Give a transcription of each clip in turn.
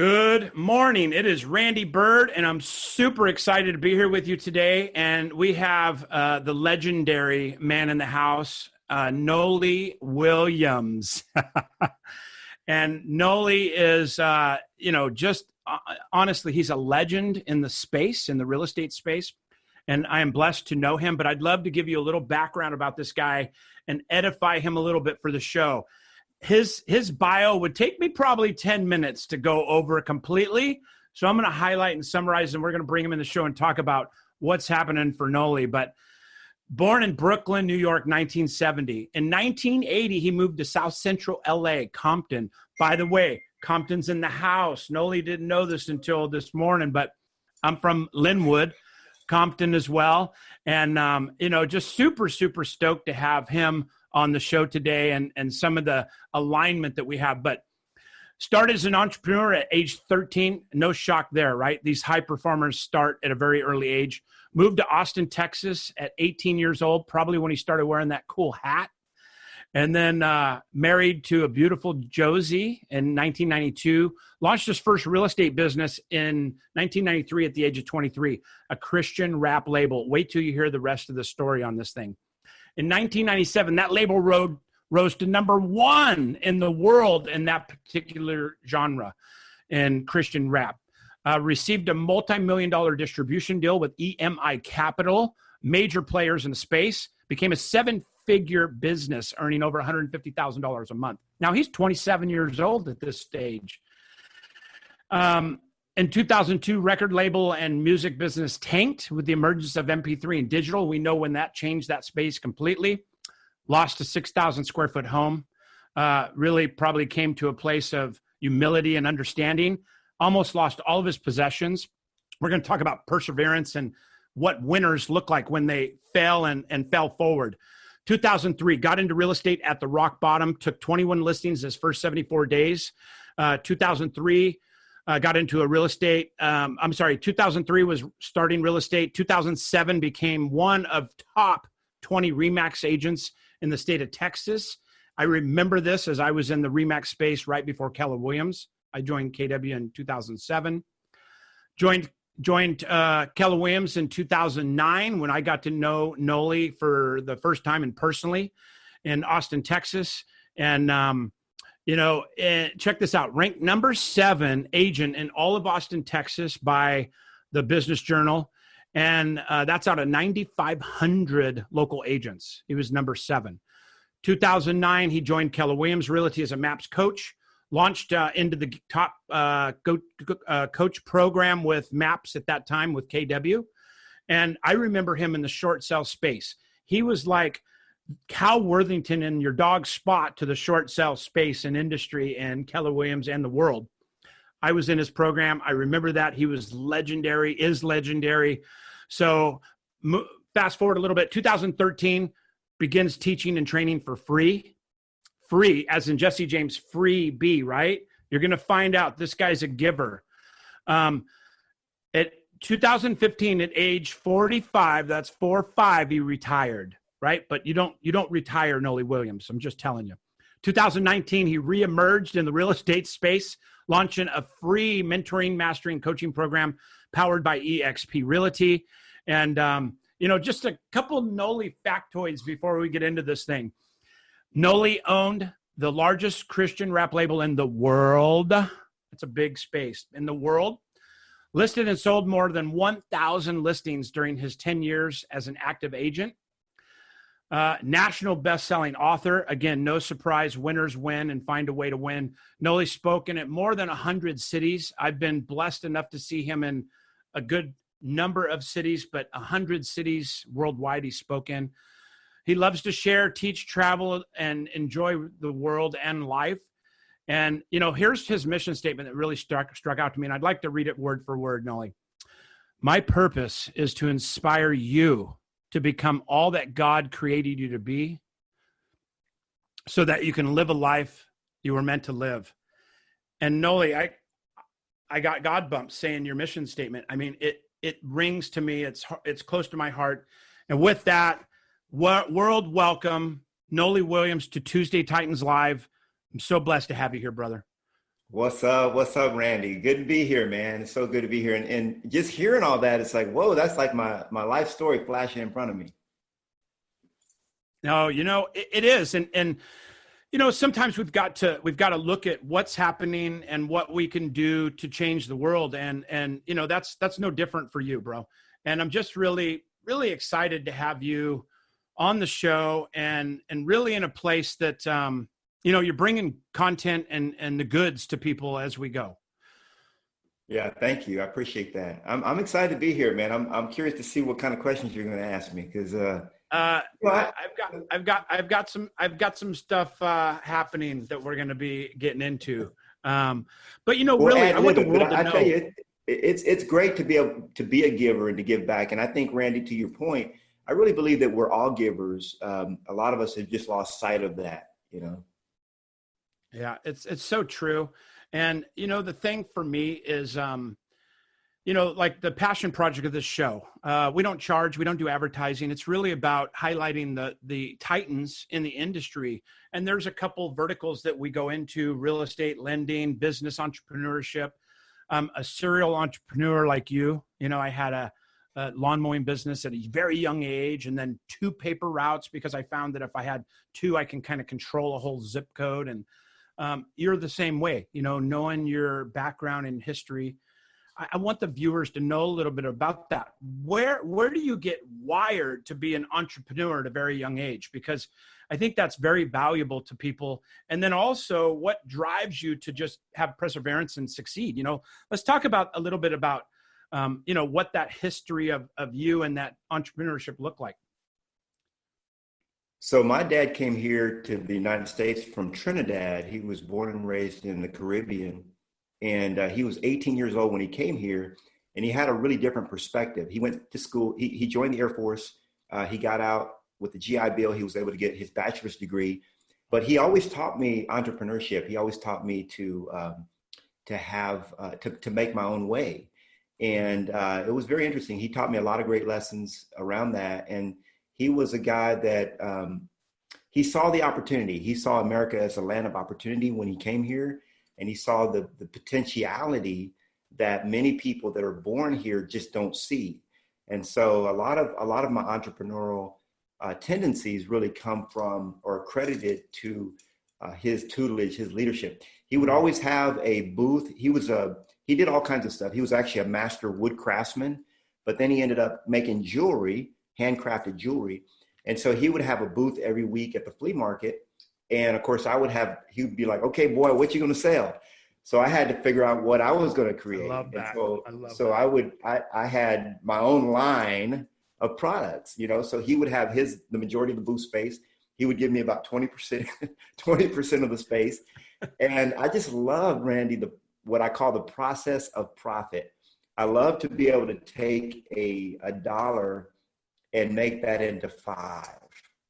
Good morning. It is Randy Bird, and I'm super excited to be here with you today. And we have the legendary man in the house, Knolly Williams. And Knolly is, honestly, he's a legend in the space, in the real estate space. And I am blessed to know him, but I'd love to give you a little background about this guy and edify him a little bit for the show. His bio would take me probably 10 minutes to go over completely. So I'm going to highlight and summarize, and we're going to bring him in the show and talk about what's happening for Knolly. But born in Brooklyn, New York, 1970. In 1980, he moved to South Central LA, Compton. By the way, Compton's in the house. Knolly didn't know this until this morning, but I'm from Linwood, Compton as well. And, just super, super stoked to have him on the show today and some of the alignment that we have. But started as an entrepreneur at age 13. No shock there, right? These high performers start at a very early age. Moved to Austin, Texas at 18 years old, probably when he started wearing that cool hat. And then married to a beautiful Josie in 1992. Launched his first real estate business in 1993 at the age of 23, a Christian rap label. Wait till you hear the rest of the story on this thing. In 1997, that label rose to number one in the world in that particular genre in Christian rap. Received a multi-million-dollar distribution deal with EMI Capital, major players in the space, became a seven-figure business, earning over $150,000 a month. Now, he's 27 years old at this stage. In 2002, record label and music business tanked with the emergence of MP3 and digital. We know when that changed that space completely. Lost a 6,000 square foot home. Really probably came to a place of humility and understanding. Almost lost all of his possessions. We're going to talk about perseverance and what winners look like when they fail and fell forward. 2003, got into real estate at the rock bottom, took 21 listings his first 74 days. 2003, got into a real estate. 2003 was starting real estate. 2007 became one of top 20 RE/MAX agents in the state of Texas. I remember this as I was in the RE/MAX space right before Knolly Williams. I joined KW in 2007. Joined Knolly Williams in 2009 when I got to know Knolly for the first time and personally in Austin, Texas. And, check this out. Ranked number 7 agent in all of Austin, Texas by the Business Journal. And that's out of 9,500 local agents. He was number 7. 2009, he joined Knolly Williams Realty as a MAPS coach. Launched into the top coach program with MAPS at that time with KW. And I remember him in the short sale space. He was like Cal Worthington in your dog spot to the short sale space and industry and Knolly Williams and the world. I was in his program. I remember that. He was legendary, is legendary. So fast forward a little bit. 2013, begins teaching and training for free. Free, as in Jesse James, free B, right? You're going to find out this guy's a giver. At 2015, at age 45, that's 4-5, he retired, right? But you don't retire Knolly Williams. I'm just telling you. 2019, he reemerged in the real estate space, launching a free mentoring, mastering, coaching program powered by eXp Realty. And, just a couple Knolly factoids before we get into this thing. Knolly owned the largest Christian rap label in the world. That's a big space. In the world. Listed and sold more than 1,000 listings during his 10 years as an active agent. National best-selling author. Again, no surprise, winners win and find a way to win. Knolly's spoken at more than 100 cities. I've been blessed enough to see him in a good number of cities, but 100 cities worldwide he's spoken. He loves to share, teach, travel, and enjoy the world and life. And, here's his mission statement that really struck out to me, and I'd like to read it word for word, Knolly. My purpose is to inspire you to become all that God created you to be so that you can live a life you were meant to live. And Knolly, I got God bumps saying your mission statement. I mean, it rings to me. It's close to my heart. And with that, world welcome, Knolly Williams to Tuesday Titans Live. I'm so blessed to have you here, brother. What's up? What's up, Randy? Good to be here, man. It's so good to be here. And just hearing all that, it's like, whoa, that's like my life story flashing in front of me. No, it is. And sometimes we've got to look at what's happening and what we can do to change the world. And that's no different for you, bro. And I'm just really, really excited to have you on the show and really in a place that, you're bringing content and the goods to people as we go. Yeah, thank you. I appreciate that. I'm excited to be here, man. I'm curious to see what kind of questions you're going to ask me because well, I've got some stuff happening that we're going to be getting into. But we'll really, add I a want little the bit. world But to I tell know. you, it's great to be able to be a giver and to give back. And I think, Randy, to your point, I really believe that we're all givers. A lot of us have just lost sight of that, you know. Yeah, it's so true. And the thing for me is, like the passion project of this show. We don't charge, we don't do advertising. It's really about highlighting the titans in the industry. And there's a couple verticals that we go into: real estate, lending, business entrepreneurship. A serial entrepreneur like you. I had a lawn mowing business at a very young age, and then 2 paper routes because I found that if I had 2, I can kind of control a whole zip code. And you're the same way, knowing your background in history. I want the viewers to know a little bit about that. Where do you get wired to be an entrepreneur at a very young age? Because I think that's very valuable to people. And then also, what drives you to just have perseverance and succeed? Let's talk about a little bit about, what that history of you and that entrepreneurship looked like. So my dad came here to the United States from Trinidad. He was born and raised in the Caribbean, and he was 18 years old when he came here, and he had a really different perspective. He went to school. He joined the Air Force. He got out with the GI Bill. He was able to get his bachelor's degree, but he always taught me entrepreneurship. He always taught me to make my own way, and it was very interesting. He taught me a lot of great lessons around that, and he was a guy that he saw the opportunity. He saw America as a land of opportunity when he came here, and he saw the potentiality that many people that are born here just don't see. And so a lot of my entrepreneurial tendencies really come from or accredited to his tutelage, his leadership. He would always have a booth. He did all kinds of stuff. He was actually a master wood craftsman, but then he ended up making jewelry, handcrafted jewelry. And so he would have a booth every week at the flea market. And of course he would be like, okay, boy, what you going to sell? So I had to figure out what I was going to create. I love that. I had my own line of products, so he would have the majority of the booth space. He would give me about 20%, 20% of the space. And I just love, Randy, what I call the process of profit. I love to be able to take a dollar and make that into 5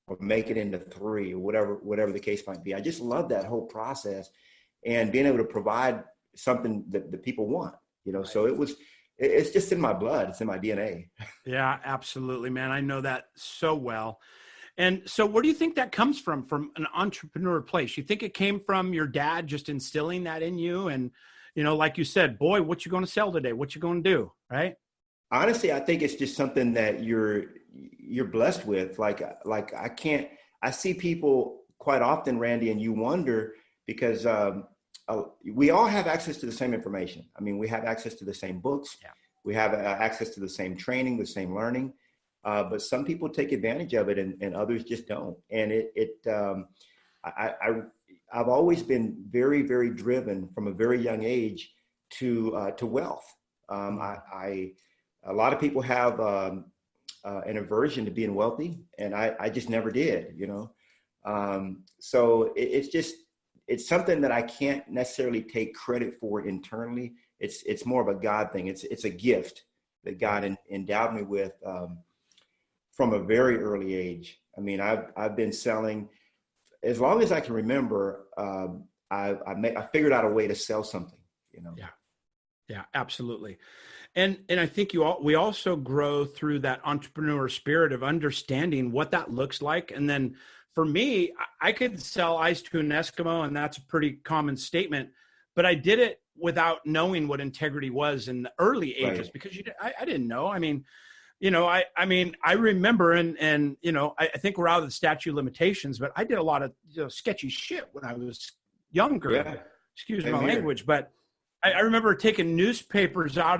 or make it into 3 or whatever the case might be. I just love that whole process and being able to provide something that the people want, Right. So it's just in my blood. It's in my DNA. Yeah, absolutely, man. I know that so well. And so where do you think that comes from an entrepreneur place? You think it came from your dad just instilling that in you? And, like you said, boy, what you going to sell today? What you going to do? Right. Honestly, I think it's just something that you're blessed with. Like I see people quite often, Randy, and you wonder because we all have access to the same information. I mean, we have access to the same books. Yeah. We have access to the same training, the same learning. But some people take advantage of it and others just don't. And I've always been very, very driven from a very young age to wealth. A lot of people have an aversion to being wealthy, and I just never did, So it's something that I can't necessarily take credit for internally. It's more of a God thing. It's a gift that God endowed me with from a very early age. I mean, I've been selling as long as I can remember. I figured out a way to sell something, Yeah, absolutely. And I think we also grow through that entrepreneur spirit of understanding what that looks like. And then, for me, I could sell ice to an Eskimo, and that's a pretty common statement. but I did it without knowing what integrity was in the early ages, Right. because I didn't know. I mean, I remember, and I think we're out of the statute of limitations, but I did a lot of sketchy shit when I was younger. Yeah. Excuse Same my here. language, but I remember taking newspapers out,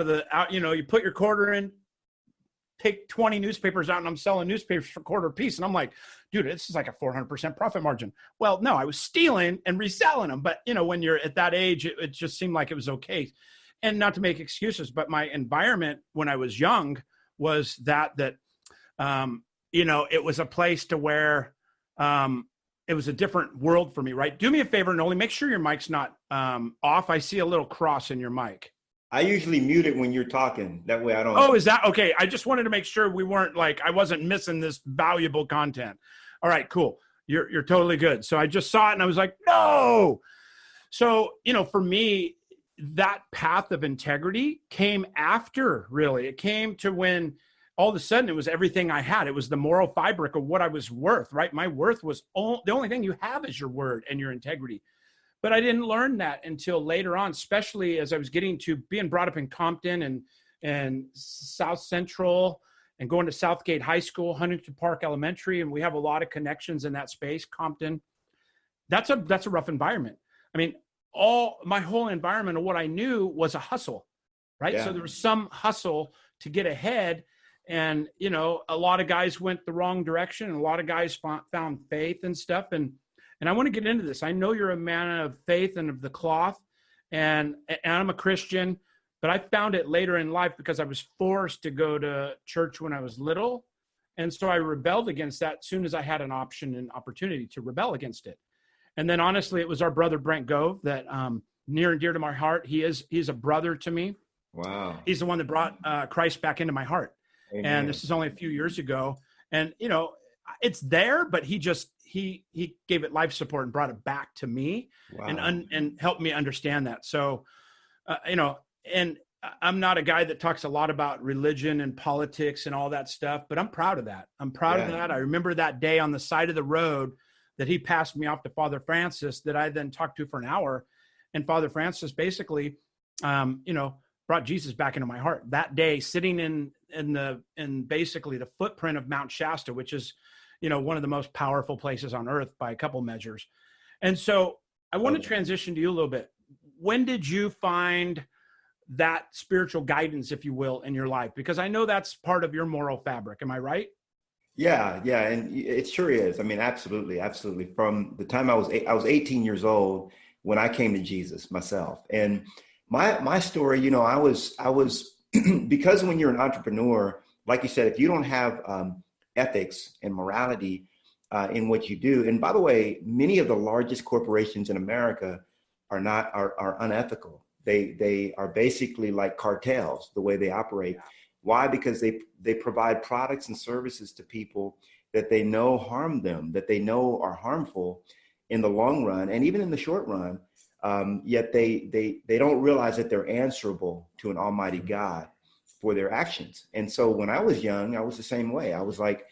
you put your quarter in, take 20 newspapers out, and I'm selling newspapers for quarter a piece. And I'm like, dude, this is like a 400% profit margin. Well, no, I was stealing and reselling them. But, when you're at that age, it just seemed like it was okay. And not to make excuses, but my environment when I was young was that it was a place to where it was a different world for me, right? Do me a favor, Knolly, make sure your mic's not off. I see a little cross in your mic. I usually mute it when you're talking. That way I don't. Oh, is that okay? I just wanted to make sure we weren't I wasn't missing this valuable content. All right, cool. You're totally good. So I just saw it and I was like, no. So, for me, that path of integrity came after, really. It came to when all of a sudden it was everything I had. It was the moral fabric of what I was worth, right? My worth was the only thing you have is your word and your integrity. But I didn't learn that until later on, especially as I was getting to being brought up in Compton and South Central and going to Southgate High School, Huntington Park Elementary. And we have a lot of connections in that space, Compton. That's a rough environment. I mean, my whole environment of what I knew was a hustle, right? Yeah. So there was some hustle to get ahead. And, a lot of guys went the wrong direction, and a lot of guys found faith and stuff. And I want to get into this. I know you're a man of faith and of the cloth, and I'm a Christian, but I found it later in life because I was forced to go to church when I was little. And so I rebelled against that as soon as I had an option and opportunity to rebel against it. And then honestly, it was our brother, Brent Gove, that near and dear to my heart. He's a brother to me. Wow. He's the one that brought Christ back into my heart. Amen. And this is only a few years ago. And, it's there, but he gave it life support and brought it back to me. Wow. and helped me understand that. So, and I'm not a guy that talks a lot about religion and politics and all that stuff, but I'm proud of that. I'm proud of that. I remember that day on the side of the road that he passed me off to Father Francis that I then talked to for an hour. And Father Francis basically, brought Jesus back into my heart that day, sitting in basically the footprint of Mount Shasta, which is, one of the most powerful places on earth by a couple measures. And so I want to transition to you a little bit. When did you find that spiritual guidance, if you will, in your life? Because I know that's part of your moral fabric. Am I right? Yeah. And it sure is. I mean, absolutely. From the time I was 18 years old when I came to Jesus myself. And my story, I was because when you're an entrepreneur, like you said, if you don't have ethics and morality in what you do, and by the way, many of the largest corporations in America are unethical. They are basically like cartels, the way they operate. Why? Because they provide products and services to people that they know harm them, that they know are harmful in the long run and even in the short run. Yet they don't realize that they're answerable to an almighty God for their actions. And so when I was young, I was the same way. I was like,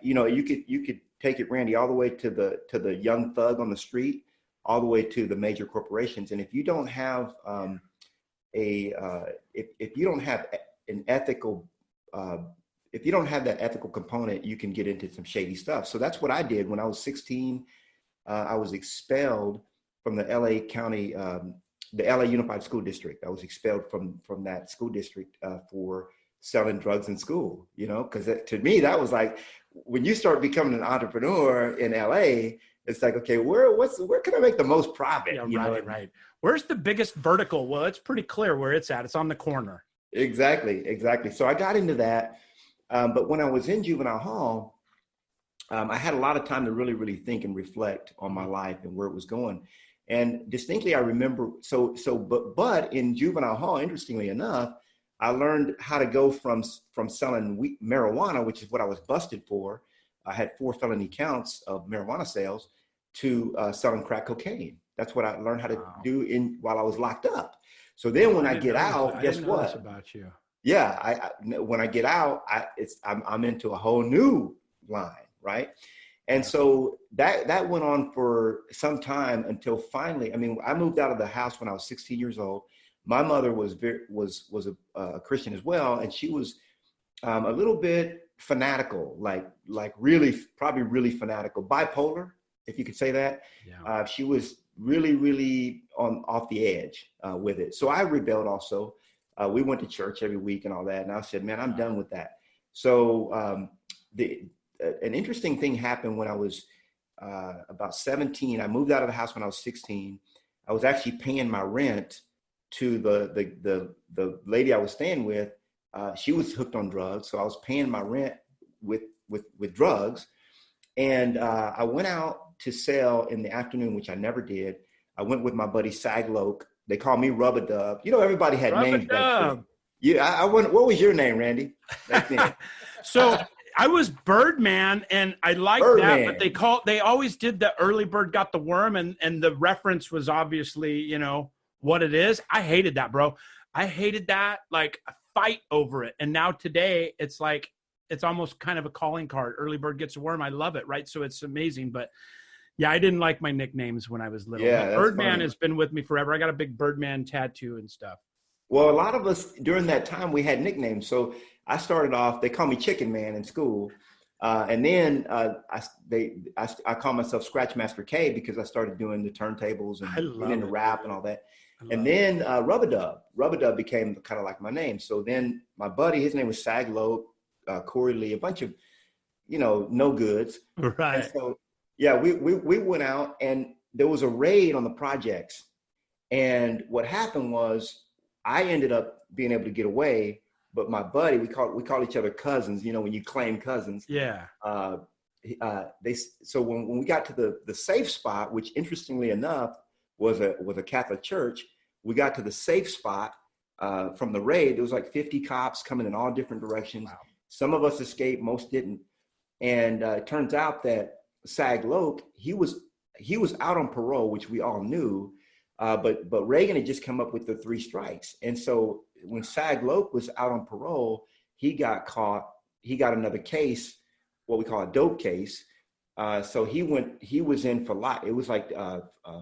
you could take it, Randy, all the way to the young thug on the street, all the way to the major corporations. And if you don't have if you don't have an ethical, if you don't have that ethical component, you can get into some shady stuff. So that's what I did when I was 16. I was expelled from the LA County, the LA Unified School District. I was expelled from that school district for selling drugs in school, because to me, that was like, when you start becoming an entrepreneur in LA, it's like, okay, where can I make the most profit? Yeah, right. Where's the biggest vertical? Well, it's pretty clear where it's at. It's on the corner. Exactly. So I got into that. But when I was in juvenile hall, I had a lot of time to really, really think and reflect on my life and where it was going. And distinctly, I remember, but in juvenile hall, interestingly enough, I learned how to go from selling marijuana, which is what I was busted for. I had 4 felony counts of marijuana sales, to selling crack cocaine. That's what I learned how to do while I was locked up. So then when I get out, guess what? About you. Yeah, when I get out, I'm into a whole new line, right? And so that went on for some time until finally, I mean, I moved out of the house when I was 16 years old. My mother was a Christian as well, and she was a little bit fanatical, like probably really fanatical, bipolar, if you could say that. Yeah. She was really off the edge with it. So I rebelled also. We went to church every week and all that, and I said, man, I'm done with that. So an interesting thing happened when I was about 17. I moved out of the house when I was 16. I was actually paying my rent to the lady I was staying with. She was hooked on drugs, so I was paying my rent with drugs. And I went out to sell in the afternoon, which I never did. I went with my buddy Sagloke. They call me Rubber Dub. You know, everybody had names back then. Yeah, I wonder, what was your name, Randy? Back then? So I was Birdman, and I liked that, but they always did the early bird got the worm, and the reference was obviously, you know, what it is. I hated that, bro. I hated that, like a fight over it. And now today it's like, it's almost kind of a calling card. Early bird gets a worm. I love it. Right. So it's amazing. But yeah, I didn't like my nicknames when I was little. Yeah, Birdman has been with me forever. I got a big Birdman tattoo and stuff. Well, a lot of us during that time, we had nicknames. So I started off, they call me Chicken Man in school. And then I call myself Scratch Master K because I started doing the turntables and into rap and all that. And then Rubber Dub became kind of like my name. So then my buddy, his name was Sagloke, Corey Lee, a bunch of, you know, no goods. Right. And so, yeah, we went out and there was a raid on the projects. And what happened was I ended up being able to get away, but my buddy, we call each other cousins, you know, when you claim cousins. Yeah. So when we got to the safe spot, which interestingly enough was a Catholic church, we got to the safe spot from the raid. There was like 50 cops coming in all different directions. Wow. Some of us escaped, most didn't. And it turns out that Sagloke, he was out on parole, which we all knew, but Reagan had just come up with the 3 strikes. And so when Sagloke was out on parole, he got caught. He got another case, what we call a dope case. So he was in for life. It was like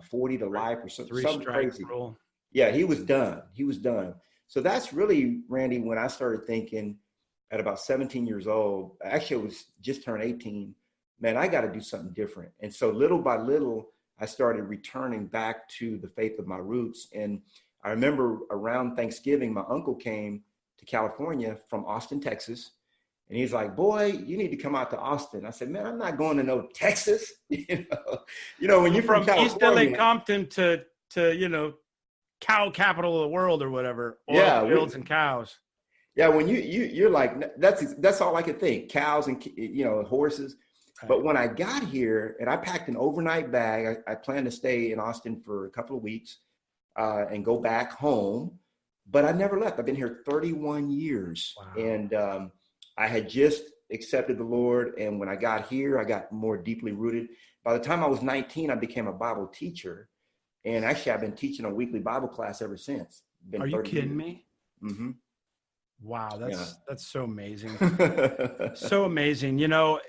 40 to life or something crazy. Rule. Yeah, he was done. So that's really, Randy, when I started thinking at about 17 years old, actually I was just turned 18, man, I got to do something different. And so little by little, I started returning back to the faith of my roots. And I remember around Thanksgiving, my uncle came to California from Austin, Texas. And he's like, boy, you need to come out to Austin. I said, man, I'm not going to no Texas. you know, when you're from California, East LA Compton to, you know, cow capital of the world or whatever. Oil fields and cows. Yeah. When you're like, that's all I could think. Cows and, you know, horses. Right. But when I got here and I packed an overnight bag, I planned to stay in Austin for a couple of weeks and go back home, but I never left. I've been here 31 years. Wow. And, I had just accepted the Lord. And when I got here, I got more deeply rooted. By the time I was 19, I became a Bible teacher. And actually, I've been teaching a weekly Bible class ever since. Are you kidding me? Mm-hmm. Wow, that's so amazing. So amazing. You know,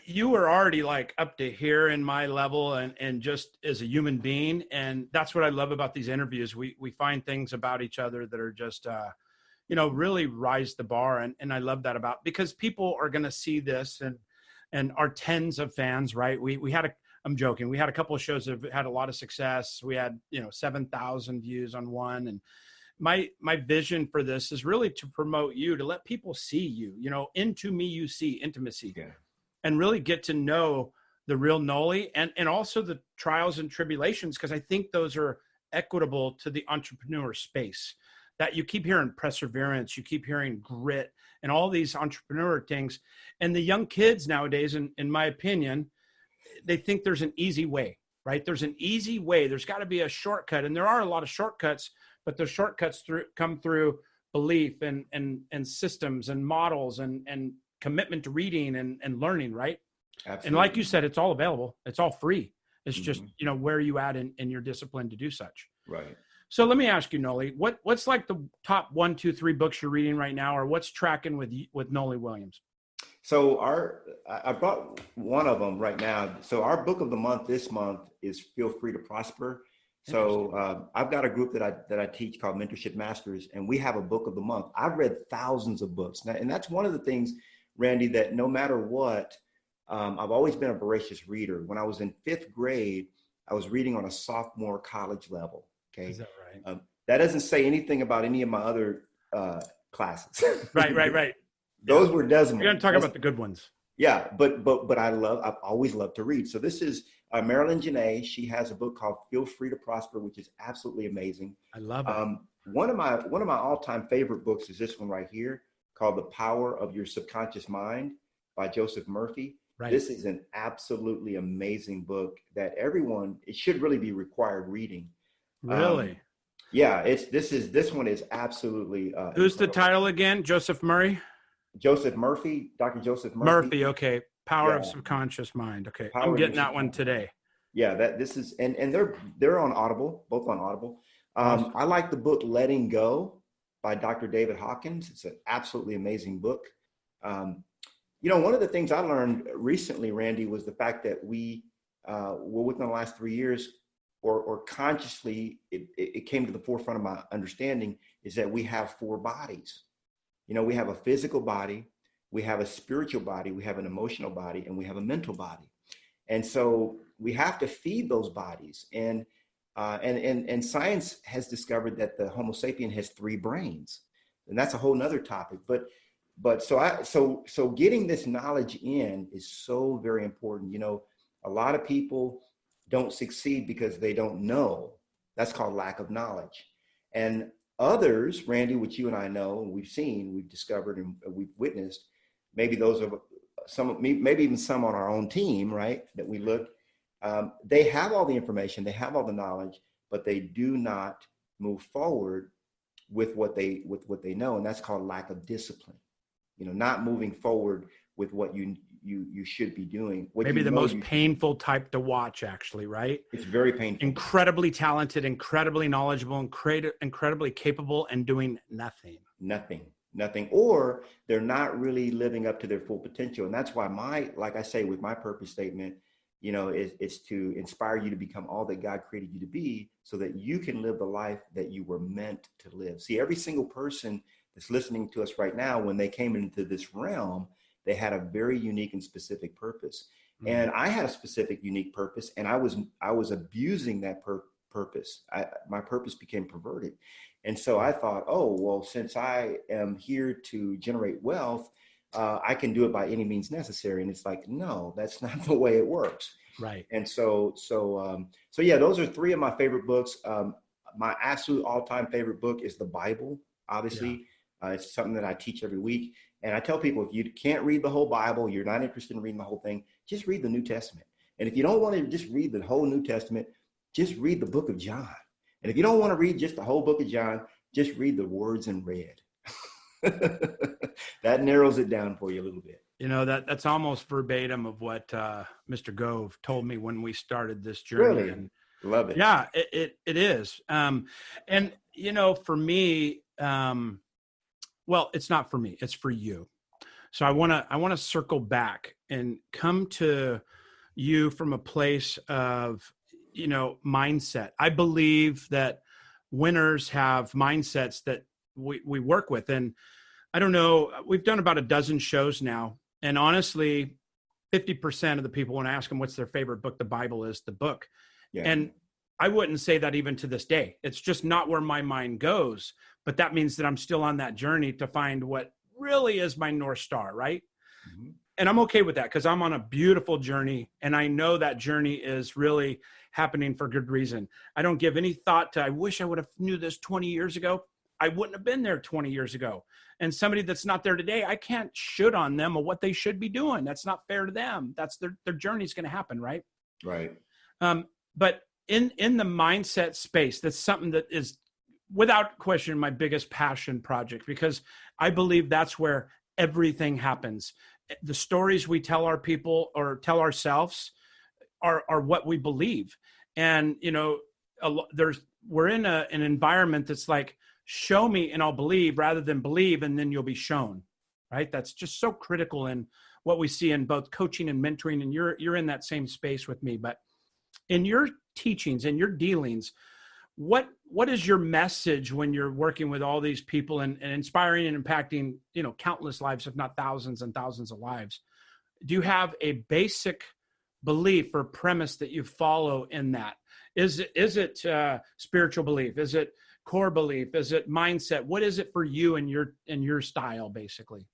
you were already like up to here in my level and just as a human being. And that's what I love about these interviews. We find things about each other that are just, you know, really rise the bar. And I love that because people are going to see this and our tens of fans, right? I'm joking. We had a couple of shows that have had a lot of success. We had, 7,000 views on one. And my vision for this is really to promote you, to let people see you, into me, you see intimacy, and really get to know the real Knolly and also the trials and tribulations. Cause I think those are equitable to the entrepreneur space. That you keep hearing perseverance, you keep hearing grit and all these entrepreneur things. And the young kids nowadays, in my opinion, they think there's an easy way, right? There's an easy way. There's got to be a shortcut. And there are a lot of shortcuts, but the shortcuts come through belief and systems and models and commitment to reading and learning, right? Absolutely. And like you said, it's all available. It's all free. It's just, where are you at in your discipline to do such? Right. So let me ask you, Knolly, what's like the top 1, 2, 3 books you're reading right now, or what's tracking with Knolly Williams? So I brought one of them right now. So our book of the month this month is Feel Free to Prosper. So I've got a group that I teach called Mentorship Masters, and we have a book of the month. I've read thousands of books, and that's one of the things, Randy, that no matter what, I've always been a voracious reader. When I was in 5th grade, I was reading on a sophomore college level. Okay, Is that right? That doesn't say anything about any of my other classes. Right. Those were decimals. You're going to talk about the good ones. Yeah, but I've always loved to read. So this is Marilyn Janae. She has a book called Feel Free to Prosper, which is absolutely amazing. I love it. One of my all-time favorite books is this one right here called The Power of Your Subconscious Mind by Joseph Murphy. Right. This is an absolutely amazing book that it should really be required reading. Really? Yeah, this one is absolutely. Who's the title again? Joseph Murray? Joseph Murphy, Dr. Joseph Murphy. Murphy, okay. Power of Subconscious Mind. Okay, I'm getting that one today. Yeah, this is, and they're on Audible, both on Audible. Awesome. I like the book Letting Go by Dr. David Hawkins. It's an absolutely amazing book. One of the things I learned recently, Randy, was the fact that we within the last 3 years, or consciously, it came to the forefront of my understanding, is that we have 4 bodies. We have a physical body, we have a spiritual body, we have an emotional body, and we have a mental body. And so we have to feed those bodies. And science has discovered that the Homo sapien has 3 brains, and that's a whole nother topic. But so getting this knowledge in is so very important. A lot of people don't succeed because they don't know. That's called lack of knowledge. And others, Randy, which you and I know, and we've discovered, and we've witnessed, maybe those are maybe even some on our own team, right? That we look, they have all the information, they have all the knowledge, but they do not move forward with what they know, and that's called lack of discipline. Not moving forward with what you should be doing. Maybe the most painful type to watch, actually, right? It's very painful. Incredibly talented, incredibly knowledgeable, incredibly capable, and doing nothing. Nothing. Or they're not really living up to their full potential. And that's why like I say, with my purpose statement, it's to inspire you to become all that God created you to be, so that you can live the life that you were meant to live. See, every single person that's listening to us right now, when they came into this realm, they had a very unique and specific purpose. Mm-hmm. And I had a specific, unique purpose, and I was abusing that purpose. My purpose became perverted. And so I thought, oh, well, since I am here to generate wealth, I can do it by any means necessary. And it's like, no, that's not the way it works. Right. And so yeah, those are 3 of my favorite books. My absolute all-time favorite book is the Bible, obviously. Yeah. It's something that I teach every week. And I tell people, if you can't read the whole Bible, you're not interested in reading the whole thing, just read the New Testament. And if you don't want to just read the whole New Testament, just read the book of John. And if you don't want to read just the whole book of John, just read the words in red. That narrows it down for you a little bit. That's almost verbatim of what Mr. Gove told me when we started this journey. Really? And love it. Yeah, it is. And for me, well, it's not for me, it's for you. So I want to circle back and come to you from a place of, mindset. I believe that winners have mindsets that we work with. And I don't know, we've done about a dozen shows now. And honestly, 50% of the people, when I ask them what's their favorite book, the Bible is the book. Yeah. And I wouldn't say that even to this day. It's just not where my mind goes. But that means that I'm still on that journey to find what really is my North Star, right? Mm-hmm. And I'm okay with that because I'm on a beautiful journey. And I know that journey is really happening for good reason. I don't give any thought to, I wish I would have knew this 20 years ago. I wouldn't have been there 20 years ago. And somebody that's not there today, I can't shoot on them or what they should be doing. That's not fair to them. That's their journey is going to happen, right? Right. But in the mindset space, that's something that is without question my biggest passion project, because I believe that's where everything happens. The stories we tell our people or tell ourselves are what we believe. And, we're in an environment that's like, show me and I'll believe rather than believe and then you'll be shown, right? That's just so critical in what we see in both coaching and mentoring, and you're in that same space with me. But in your teachings and your dealings, what is your message when you're working with all these people and inspiring and impacting, countless lives, if not thousands and thousands of lives? Do you have a basic belief or premise that you follow in that? Is it spiritual belief? Is it core belief? Is it mindset? What is it for you and your style, basically?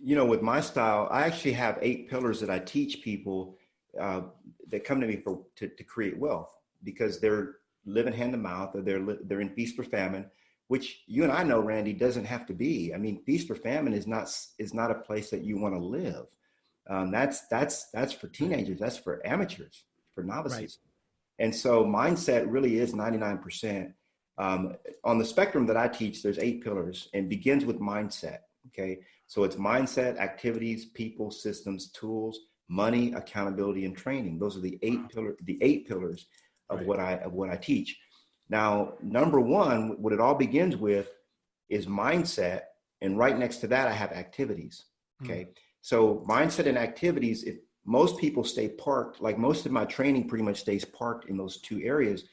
With my style, I actually have 8 pillars that I teach people that come to me to create wealth, because they're living hand to mouth, or they're in feast or famine, which you and I know, Randy, doesn't have to be. I mean, feast or famine is not a place that you want to live. That's for teenagers. That's for amateurs, for novices. Right. And so mindset really is 99%. On the spectrum that I teach, there's 8 pillars, and begins with mindset. Okay. So it's mindset, activities, people, systems, tools, money, accountability, and training. Those are the 8 pillars of right. what I teach. Now, number 1, what it all begins with is mindset. And right next to that, I have activities. Okay. So mindset and activities, if most people stay parked, like most of my training pretty much stays parked in those 2 areas,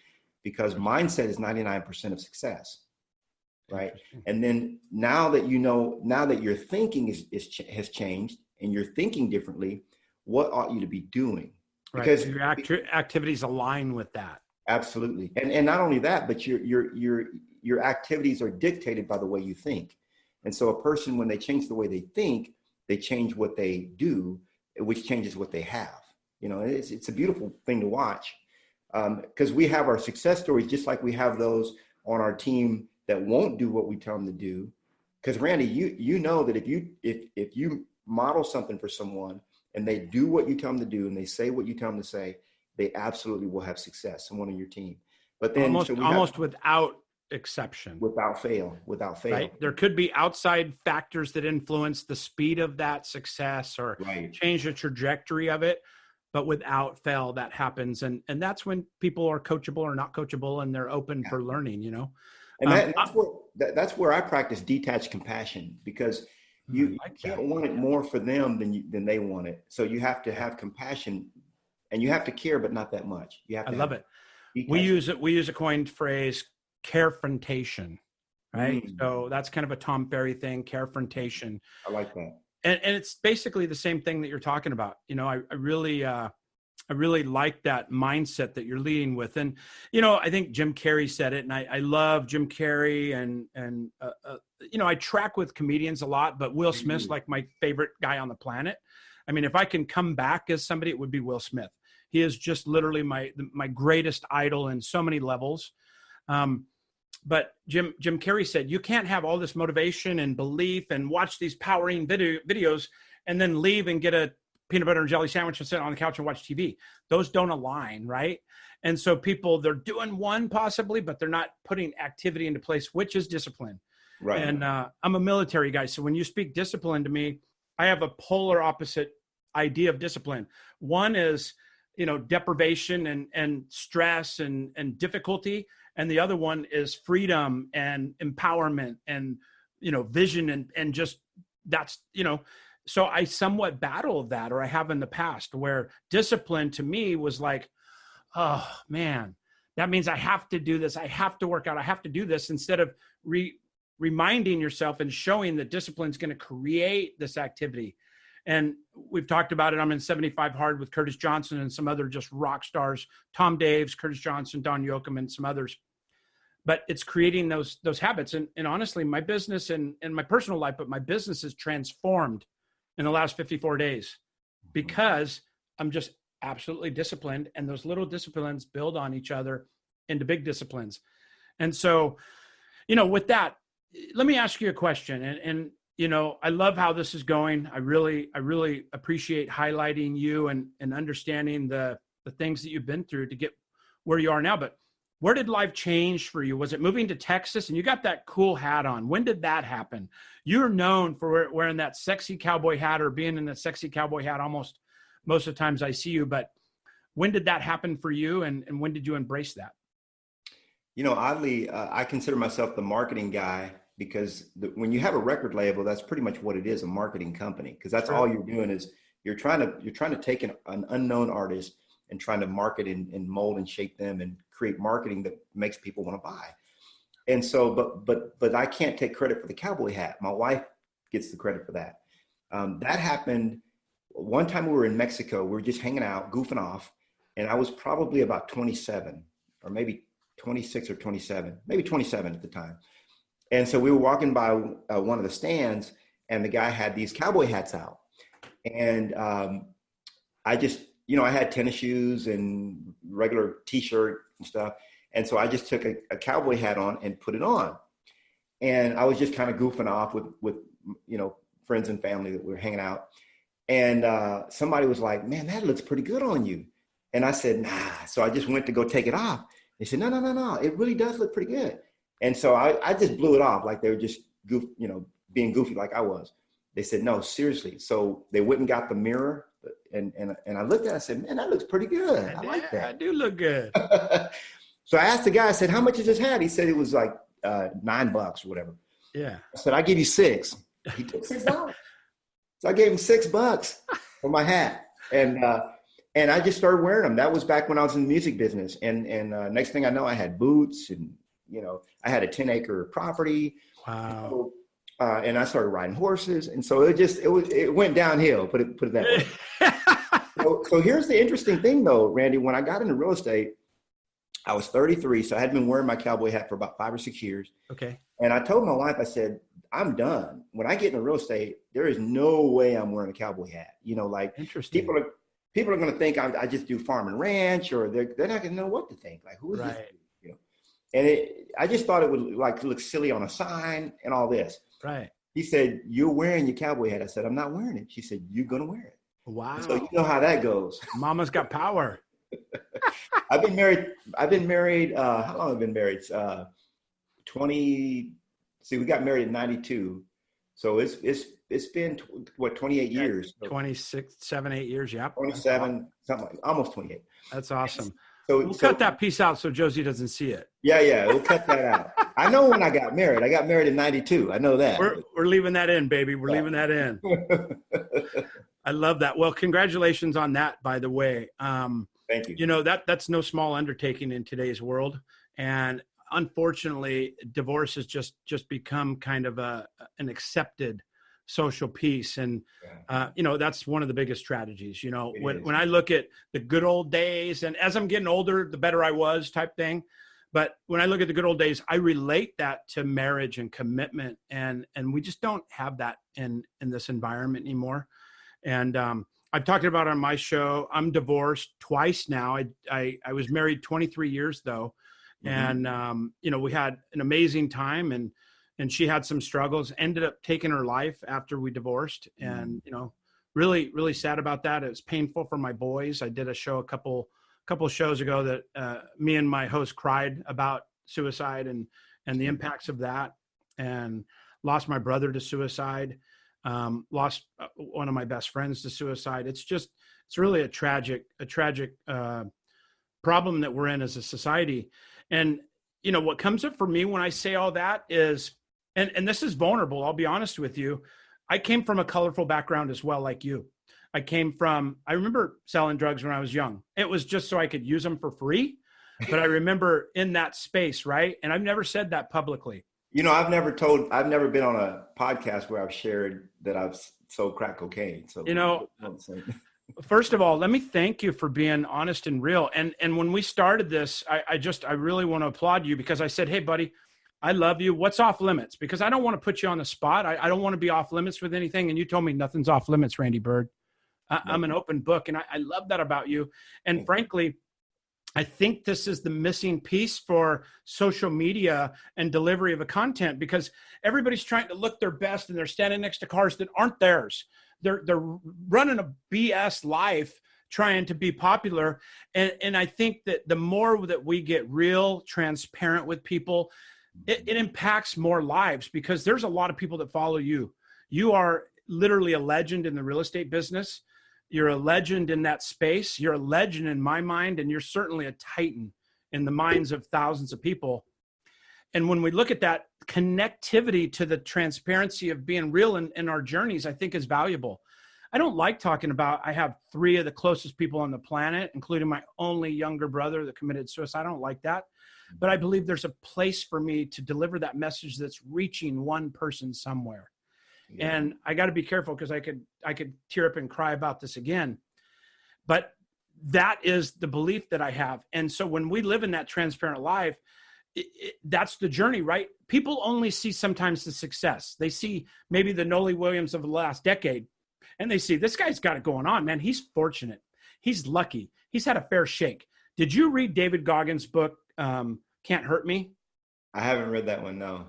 because mindset is 99% of success. Right. And then now that your thinking has changed and you're thinking differently, what ought you to be doing? Because your activities align with that. Absolutely. And not only that, but your activities are dictated by the way you think. And so a person, when they change the way they think, they change what they do, which changes what they have. It's a beautiful thing to watch, because we have our success stories, just like we have those on our team that won't do what we tell them to do. Because Randy, you know that if you model something for someone and they do what you tell them to do and they say what you tell them to say, they absolutely will have success, someone on your team. But then almost without exception, without fail. Right? There could be outside factors that influence the speed of that success or change the trajectory of it, but without fail, that happens. And that's when people are coachable or not coachable, and they're open for learning, And that's where I practice detached compassion, because you can't want it more for them than they want it. So you have to have compassion, and you have to care, but not that much. I love it. We use a coined phrase, carefrontation, right? So that's kind of a Tom Ferry thing, carefrontation. I like that. And it's basically the same thing that you're talking about. I really like that mindset that you're leading with. And, I think Jim Carrey said it, and I love Jim Carrey, and I track with comedians a lot, but Will Smith's like my favorite guy on the planet. I mean, if I can come back as somebody, it would be Will Smith. He is just literally my greatest idol in so many levels. But Jim Carrey said, you can't have all this motivation and belief and watch these powering videos and then leave and get a peanut butter and jelly sandwich and sit on the couch and watch TV. Those don't align, right? And so they're doing one possibly, but they're not putting activity into place, which is discipline. Right. And I'm a military guy. So when you speak discipline to me, I have a polar opposite idea of discipline. One is, deprivation and stress and difficulty. And the other one is freedom and empowerment and, vision and just that's, so I somewhat battle that, or I have in the past, where discipline to me was like, oh man, that means I have to do this. I have to work out. I have to do this, instead of reminding yourself and showing that discipline is going to create this activity. And we've talked about it. I'm in 75 Hard with Curtis Johnson and some other just rock stars, Tom Daves, Curtis Johnson, Don Yoakum, and some others. But it's creating those habits. And honestly, my business and my personal life, but my business is transformed in the last 54 days because I'm just absolutely disciplined. And those little disciplines build on each other into big disciplines. And so, with that, let me ask you a question. And I love how this is going. I really appreciate highlighting you and understanding the things that you've been through to get where you are now. But where did life change for you? Was it moving to Texas? And you got that cool hat on. When did that happen? You're known for wearing that sexy cowboy hat, or being in that sexy cowboy hat almost most of the times I see you. But when did that happen for you? And when did you embrace that? Oddly, I consider myself the marketing guy, because when you have a record label, that's pretty much what it is, a marketing company, because that's all you're doing is You're trying to take an unknown artist and trying to market and mold and shape them and create marketing that makes people want to buy. And so, but I can't take credit for the cowboy hat. My wife gets the credit for that. That happened one time. We were in Mexico. We were just hanging out, goofing off. And I was probably about 27 or maybe 26 or 27, maybe 27 at the time. And so we were walking by one of the stands, and the guy had these cowboy hats out. And I just, I had tennis shoes and regular t-shirt and stuff. And so I just took a cowboy hat on and put it on. And I was just kind of goofing off with friends and family that were hanging out. And somebody was like, man, that looks pretty good on you. And I said, nah. So I just went to go take it off. They said, no. It really does look pretty good. And so I just blew it off like they were just being goofy like I was. They said, no, seriously. So they went and got the mirror, and I looked at it, I said, man, that looks pretty good. I like that. I do look good. So I asked the guy, I said, how much is this hat? He said it was like $9 or whatever. Yeah. I said, I'll give you $6. He took $6. So I gave him $6 for my hat. And I just started wearing them. That was back when I was in the music business. And next thing I know, I had boots and, I had a 10-acre property. Wow. And I started riding horses. And so it went downhill, put it that way. So here's the interesting thing though, Randy, when I got into real estate, I was 33. So I had been wearing my cowboy hat for about 5 or 6 years. Okay. And I told my wife, I said, I'm done. When I get into real estate, there is no way I'm wearing a cowboy hat. Interesting. People are going to think I just do farm and ranch, or they're not going to know what to think. Like, who is this? And I just thought it would look silly on a sign and all this. Right. He said, you're wearing your cowboy hat. I said, I'm not wearing it. She said, you're going to wear it. Wow. And so you know how that goes. Mama's got power. I've been married. How long have I been married? 20. See, we got married in 92. So it's been 28 years. 26, 7, 8 years. Yep. 27, something like almost 28. That's awesome. So we'll cut that piece out so Josie doesn't see it. Yeah. We'll cut that out. I know when I got married. I got married in 92. I know that. We're leaving that in, baby. We're leaving that in. I love that. Well, congratulations on that, by the way. Thank you. That's no small undertaking in today's world. And unfortunately, divorce has just become kind of an accepted social piece. And, that's one of the biggest tragedies, when I look at the good old days, and as I'm getting older, the better I was type thing. But when I look at the good old days, I relate that to marriage and commitment. And we just don't have that in this environment anymore. And, I've talked about it on my show. I'm divorced twice now. I was married 23 years though. Mm-hmm. And, we had an amazing time, and she had some struggles, ended up taking her life after we divorced. And, really, really sad about that. It was painful for my boys. I did a show a couple of shows ago that me and my host cried about suicide and the impacts of that, and lost my brother to suicide. Lost one of my best friends to suicide. It's really a tragic problem that we're in as a society. And, what comes up for me when I say all that is, and this is vulnerable, I'll be honest with you. I came from a colorful background as well, like you. I remember selling drugs when I was young. It was just so I could use them for free. But I remember in that space, right? And I've never said that publicly. I've never been on a podcast where I've shared that I've sold crack cocaine. So, first of all, let me thank you for being honest and real. And when we started this, I really want to applaud you, because I said, hey, buddy, I love you. What's off limits? Because I don't want to put you on the spot. I don't want to be off limits with anything. And you told me nothing's off limits, Randy Bird. I'm an open book. And I love that about you. And frankly, I think this is the missing piece for social media and delivery of a content, because everybody's trying to look their best, and they're standing next to cars that aren't theirs. They're running a BS life trying to be popular. And I think that the more that we get real, transparent with people, it impacts more lives, because there's a lot of people that follow you. You are literally a legend in the real estate business. You're a legend in that space. You're a legend in my mind, and you're certainly a titan in the minds of thousands of people. And when we look at that connectivity to the transparency of being real in our journeys, I think is valuable. I don't like talking about, I have 3 of the closest people on the planet, including my only younger brother that committed suicide. I don't like that. But I believe there's a place for me to deliver that message that's reaching one person somewhere. Yeah. And I got to be careful because I could tear up and cry about this again. But that is the belief that I have. And so when we live in that transparent life, that's the journey, right? People only see sometimes the success. They see maybe the Knolly Williams of the last decade, and they see this guy's got it going on, man. He's fortunate. He's lucky. He's had a fair shake. Did you read David Goggins' book, Can't Hurt Me? I haven't read that one, no.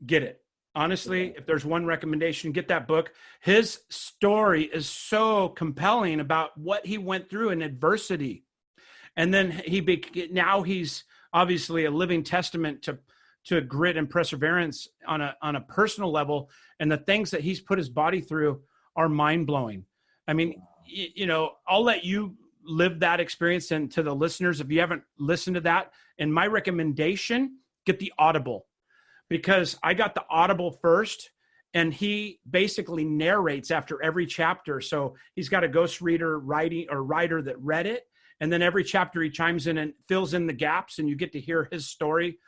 Get it. Honestly, if there's one recommendation, get that book. His story is so compelling about what he went through in adversity. And then now he's obviously a living testament to grit and perseverance on a personal level. And the things that he's put his body through are mind-blowing. I mean, I'll let you live that experience. And to the listeners, if you haven't listened to that, and my recommendation, get the Audible, because I got the Audible first, and he basically narrates after every chapter. So he's got a ghost reader writer that read it. And then every chapter he chimes in and fills in the gaps, and you get to hear his story.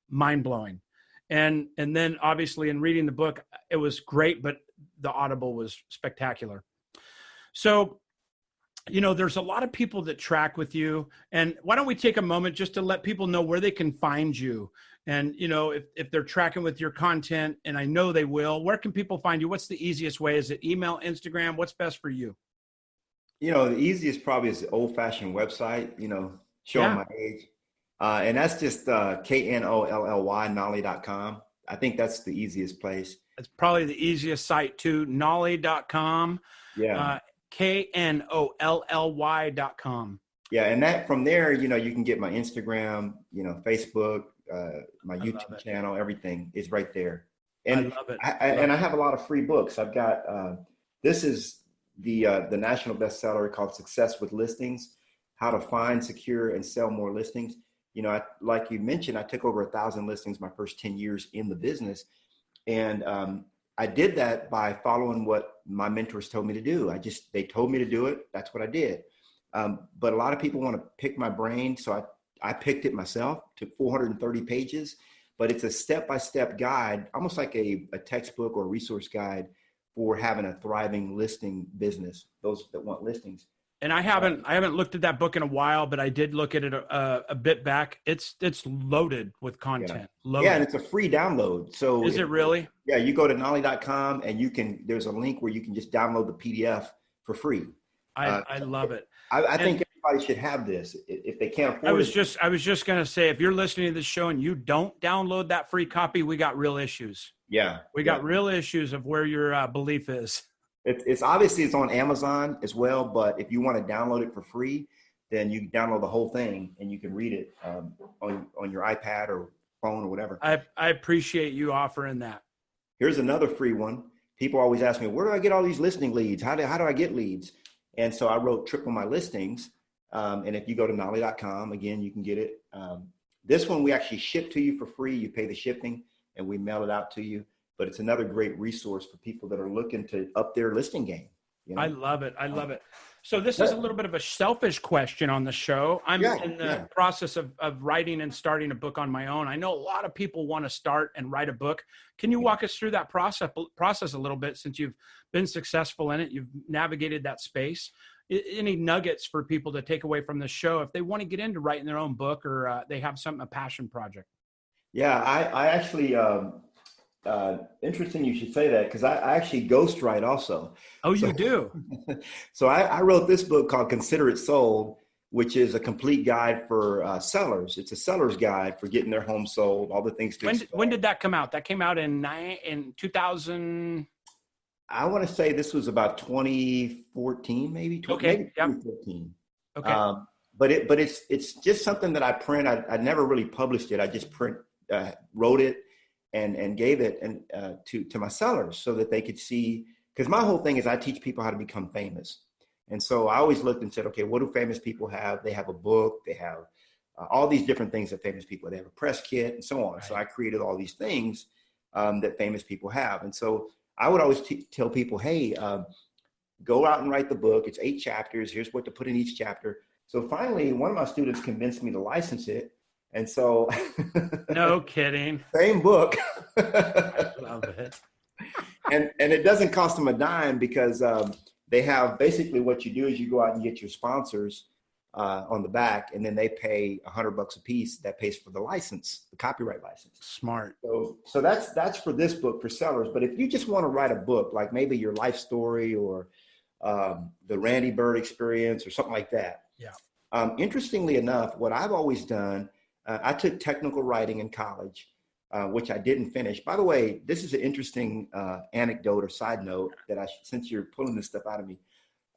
Mind-blowing. And then obviously in reading the book, it was great, but the Audible was spectacular. So, there's a lot of people that track with you. And why don't we take a moment just to let people know where they can find you? And, if they're tracking with your content, and I know they will, where can people find you? What's the easiest way? Is it email, Instagram? What's best for you? The easiest probably is the old-fashioned website, showing my age. And that's just Knolly, Knolly.com. I think that's the easiest place. It's probably the easiest site too, Knolly.com. Yeah. Knolly.com. Yeah, and that from there, you can get my Instagram, Facebook, my YouTube channel, everything is right there. And I love it. I have a lot of free books. I've got this is the national bestseller called Success with Listings: How to Find, Secure, and Sell More Listings. Like you mentioned, I took over 1,000 listings my first 10 years in the business. And I did that by following what my mentors told me to do. They told me to do it. That's what I did. But a lot of people want to pick my brain. So I picked it myself, took 430 pages, but it's a step-by-step guide, almost like a textbook or resource guide for having a thriving listing business, those that want listings. And I haven't looked at that book in a while, but I did look at it a bit back. It's loaded with content. Yeah, and it's a free download. So is it really? Yeah, you go to Knolly.com and there's a link where you can just download the PDF for free. I love it. I think everybody should have this if they can't afford it. I was just going to say, if you're listening to this show and you don't download that free copy, we got real issues. Yeah. We got real issues of where your belief is. It's obviously it's on Amazon as well, but if you want to download it for free, then you can download the whole thing and you can read it on your iPad or phone or whatever. I appreciate you offering that. Here's another free one. People always ask me, where do I get all these listing leads? How do I get leads? And so I wrote Triple My Listings. And if you go to Knolly.com, again, you can get it. This one we actually ship to you for free. You pay the shipping and we mail it out to you. But it's another great resource for people that are looking to up their listing game. I love it. I love it. So this is a little bit of a selfish question on the show. I'm in the process of writing and starting a book on my own. I know a lot of people want to start and write a book. Can you walk us through that process a little bit, since you've been successful in it? You've navigated that space. Any nuggets for people to take away from the show if they want to get into writing their own book, or they have a passion project? Yeah, I actually, interesting you should say that, because I actually ghostwrite also. Oh, you do? So I wrote this book called Consider It Sold, which is a complete guide for sellers. It's a seller's guide for getting their home sold, all the things to expect. When did that come out? That came out in 2000. I want to say this was about 2014, maybe. Okay. Maybe 2015. Okay. But it's just something that I print. I never really published it. I just wrote it and gave it to my sellers so that they could see, because my whole thing is I teach people how to become famous. And so I always looked and said, okay, what do famous people have? They have a book, they have all these different things that famous people, they have a press kit and so on. Right. So I created all these things that famous people have. And so I would always tell people, hey, go out and write the book. It's 8 chapters. Here's what to put in each chapter. So finally, one of my students convinced me to license it. And so no kidding. Same book. I love it. and it doesn't cost them a dime because they have basically what you do is you go out and get your sponsors on the back, and then they pay $100 a piece. That pays for the license, the copyright license. Smart. So that's for this book for sellers. But if you just want to write a book, like maybe your life story or the Randy Bird experience or something like that. Yeah. Interestingly enough, what I've always done, I took technical writing in college, which I didn't finish. By the way, this is an interesting anecdote or side note that since you're pulling this stuff out of me,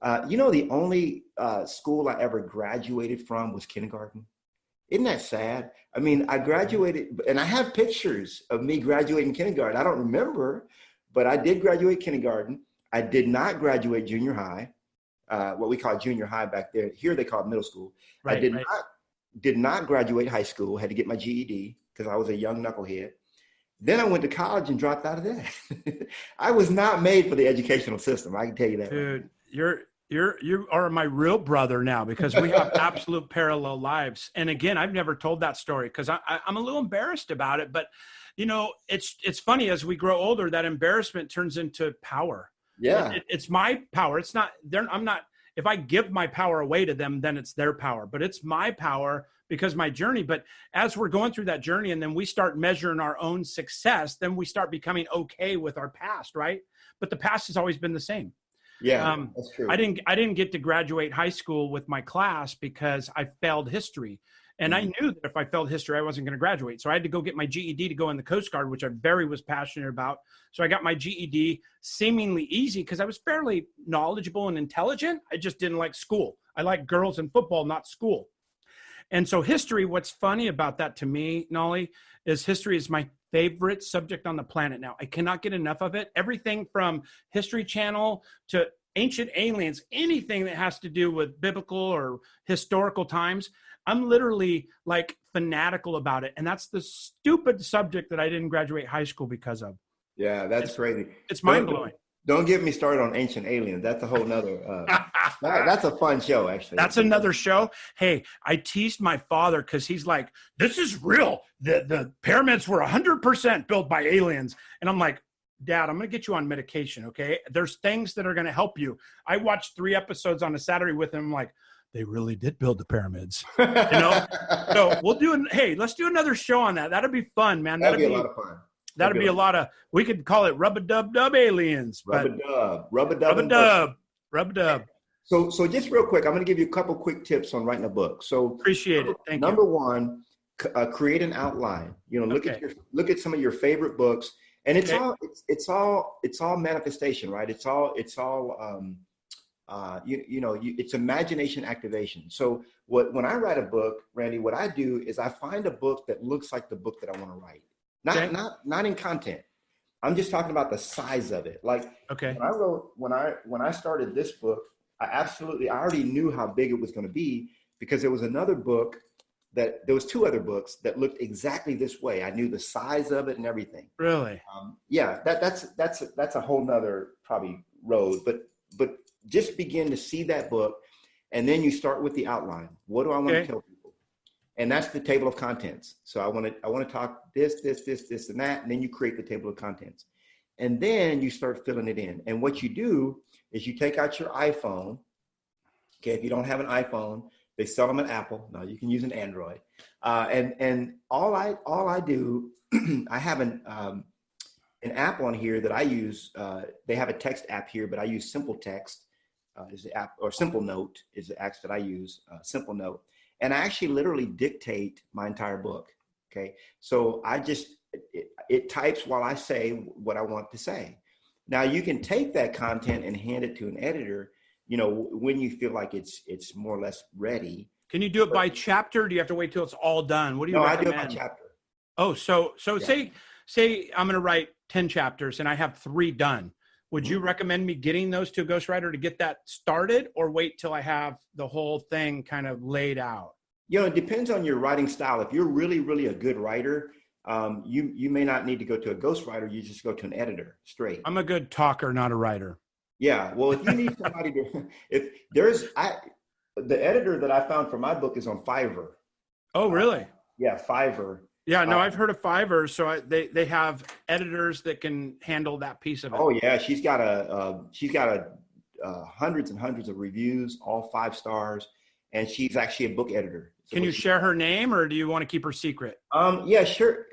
the only school I ever graduated from was kindergarten. Isn't that sad? I mean, I graduated, and I have pictures of me graduating kindergarten. I don't remember, but I did graduate kindergarten. I did not graduate junior high, what we call junior high back there. Here they call it middle school. Right, I did not graduate high school, had to get my GED because I was a young knucklehead. Then I went to college and dropped out of that. I was not made for the educational system. I can tell you that. Dude, you are my real brother now because we have absolute parallel lives. And again, I've never told that story because I'm a little embarrassed about it. But, it's funny as we grow older, that embarrassment turns into power. Yeah. It's my power. It's not, if I give my power away to them, then it's their power, but it's my power because my journey. But as we're going through that journey and then we start measuring our own success, then we start becoming okay with our past, right? But the past has always been the same. Yeah, that's true. I didn't get to graduate high school with my class because I failed history. And I knew that if I failed history, I wasn't going to graduate. So I had to go get my GED to go in the Coast Guard, which I was passionate about. So I got my GED seemingly easy because I was fairly knowledgeable and intelligent. I just didn't like school. I like girls and football, not school. And so history, what's funny about that to me, Knolly, is history is my favorite subject on the planet now. I cannot get enough of it. Everything from History Channel to Ancient Aliens, anything that has to do with biblical or historical times, I'm literally like fanatical about it. And that's the stupid subject that I didn't graduate high school because of. Yeah, that's crazy. It's mind blowing. Don't get me started on Ancient Aliens. That's a whole nother, that's a fun show, actually. That's another show. Hey, I teased my father because he's like, this is real. The pyramids were 100% built by aliens. And I'm like, Dad, I'm going to get you on medication, okay? There's things that are going to help you. I watched 3 episodes on a Saturday with him. I'm like, they really did build the pyramids, So let's do another show on that. That'd be fun, man. That'd be a lot of fun. That'd be a lot of, we could call it rub-a-dub-dub aliens. Rub-a-dub. So just real quick, I'm going to give you a couple quick tips on writing a book. So appreciate it. Thank you. Number one, create an outline. Look at some of your favorite books, and it's all manifestation, right? It's imagination activation. So when I write a book, Randy, what I do is I find a book that looks like the book that I want to write. Not in content. I'm just talking about the size of it. Like when I started this book, I already knew how big it was going to be because there was another book there was 2 other books that looked exactly this way. I knew the size of it and everything. Really? That's a whole nother probably road, but just begin to see that book. And then you start with the outline. What do I want to tell people? And that's the table of contents. So I want to talk this, and that, and then you create the table of contents. And then you start filling it in. And what you do is you take out your iPhone. Okay, if you don't have an iPhone, they sell them at Apple. No, you can use an Android. And all I do, I have an app on here that I use. They have a text app here, but I use Simple Text is the app, or Simple Note is the app that I use. Simple Note. And I actually literally dictate my entire book. Okay. So it types while I say what I want to say. Now you can take that content and hand it to an editor, when you feel like it's more or less ready. Can you do it by chapter? Or do you have to wait till it's all done? What do you recommend? I do it by chapter. Oh, so yeah. Say I'm going to write 10 chapters and I have 3 done. Would you recommend me getting those to a ghostwriter to get that started, or wait till I have the whole thing kind of laid out? It depends on your writing style. If you're really, really a good writer, you may not need to go to a ghostwriter. You just go to an editor straight. I'm a good talker, not a writer. Yeah. Well, if you need somebody to, if there's, the editor that I found for my book is on Fiverr. Oh, really? Yeah, Fiverr. Yeah, no, I've Um, heard of Fiverr. So they have editors that can handle that piece of it. oh yeah, she's got hundreds and hundreds of reviews, all 5 stars, and she's actually a book editor. So Can you share her name, or do you want to keep her secret? Yeah, sure.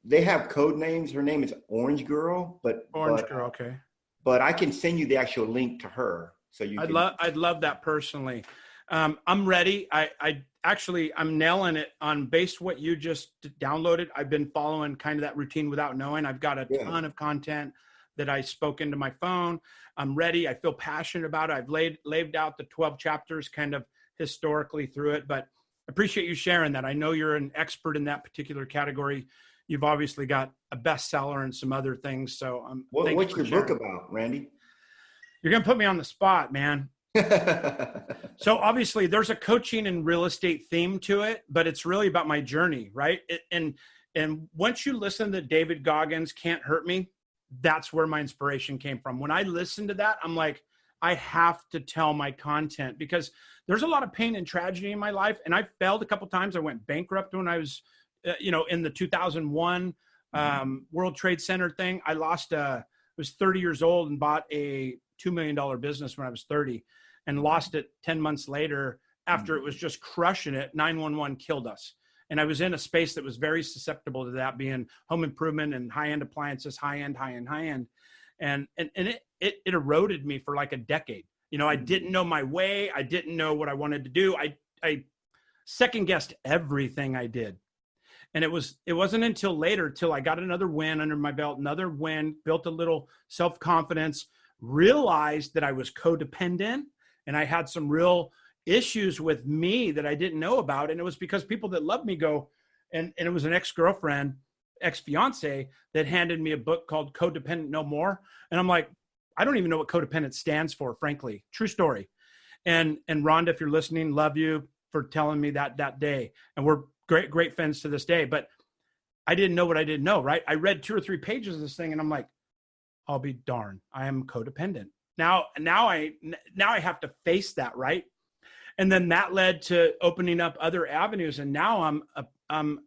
They have code names. Her name is Orange Girl, Orange Girl, okay. but I can send you the actual link to her, so you. I'd love that personally. I'm ready. I'm nailing it on based what you just downloaded. I've been following kind of that routine without knowing. I've got a ton of content that I spoke into my phone. I'm ready. I feel passionate about it. I've laid out the 12 chapters kind of historically through it, but I appreciate you sharing that. I know you're an expert in that particular category. You've obviously got a bestseller and some other things. So what's your book about, Randy? You're going to put me on the spot, man. So obviously there's a coaching and real estate theme to it, but it's really about my journey, right? And once you listen to David Goggins' Can't Hurt Me, that's where my inspiration came from. When I listened to that, I'm like, I have to tell my content because there's a lot of pain and tragedy in my life. And I failed a couple of times. I went bankrupt when I was, in the 2001 World Trade Center thing. I was 30 years old and bought a $2 million business when I was 30 and lost it 10 months later after it was just crushing it. 911 killed us. And I was in a space that was very susceptible to that, being home improvement and high-end appliances, high-end. And it eroded me for like a decade. I didn't know my way. I didn't know what I wanted to do. I second-guessed everything I did. And it wasn't until later, till I got another win under my belt, built a little self-confidence, realized that I was codependent and I had some real issues with me that I didn't know about. And it was because people that loved me go, and it was an ex-fiance that handed me a book called Codependent No More. And I'm like, I don't even know what codependent stands for, frankly. True story. And Rhonda, if you're listening, love you for telling me that day. And we're great friends to this day. But I didn't know what I didn't know, right? I read 2 or 3 pages of this thing and I'm like, I'll be darned, I am codependent. Now I have to face that, right? And then that led to opening up other avenues. And now I'm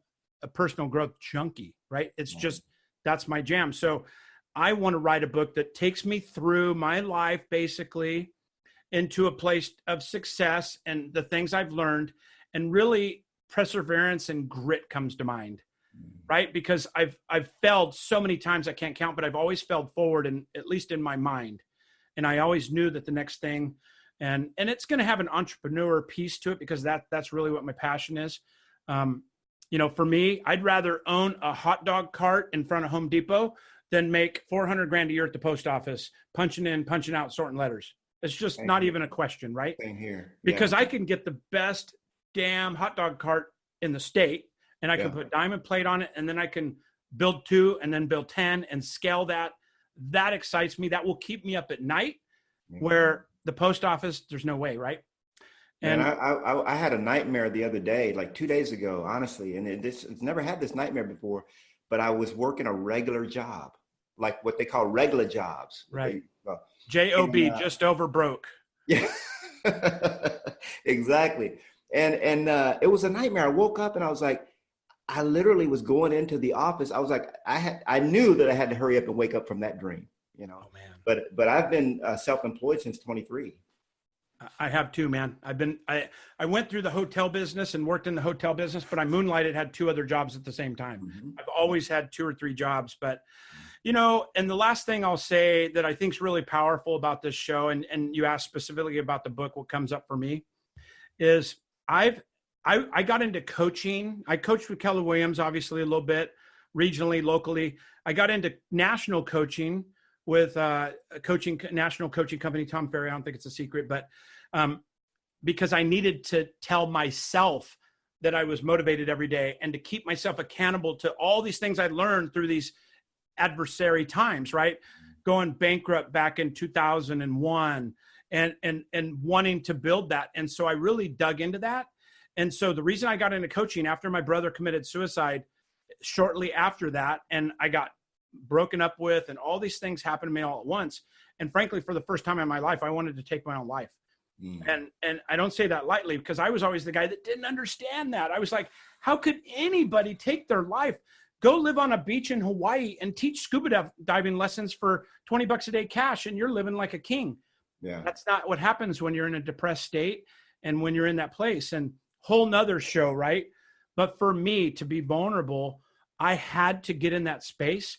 a personal growth junkie, right? It's just, that's my jam. So I want to write a book that takes me through my life, basically into a place of success and the things I've learned, and really perseverance and grit comes to mind, right? Because I've failed so many times I can't count, but I've always failed forward, and at least in my mind. And I always knew that the next thing, and it's going to have an entrepreneur piece to it, because that's really what my passion is. For me, I'd rather own a hot dog cart in front of Home Depot than make $400,000 a year at the post office, punching in, punching out, sorting letters. It's just not even a question, right? Same here. Because I can get the best damn hot dog cart in the state, and I can put diamond plate on it, and then I can build 2 and then build 10 and scale that. That excites me. That will keep me up at night, where the post office, there's no way, right? And I had a nightmare the other day, like 2 days ago, honestly, and it's never had this nightmare before, but I was working a regular job, like what they call regular jobs. Right. J-O-B, just over broke. Yeah, exactly. And it was a nightmare. I woke up and I was like, I literally was going into the office. I was like, I knew that I had to hurry up and wake up from that dream, Oh, man. But I've been self-employed since 23. I have too, man. I went through the hotel business and worked in the hotel business, but I moonlighted, had 2 other jobs at the same time. Mm-hmm. I've always had 2 or 3 jobs, but and the last thing I'll say that I think is really powerful about this show, and you asked specifically about the book, what comes up for me, is I got into coaching. I coached with Knolly Williams, obviously a little bit, regionally, locally. I got into national coaching with a national coaching company, Tom Ferry. I don't think it's a secret, but because I needed to tell myself that I was motivated every day, and to keep myself accountable to all these things I learned through these adversary times, right? Going bankrupt back in 2001 and wanting to build that. And so I really dug into that. And so the reason I got into coaching after my brother committed suicide, shortly after that, and I got broken up with, and all these things happened to me all at once. And frankly, for the first time in my life, I wanted to take my own life. And I don't say that lightly, because I was always the guy that didn't understand that. I was like, how could anybody take their life? Go live on a beach in Hawaii and teach scuba diving lessons for $20 a day cash, and you're living like a king. Yeah. That's not what happens when you're in a depressed state and when you're in that place. And whole nother show, right? But for me to be vulnerable, I had to get in that space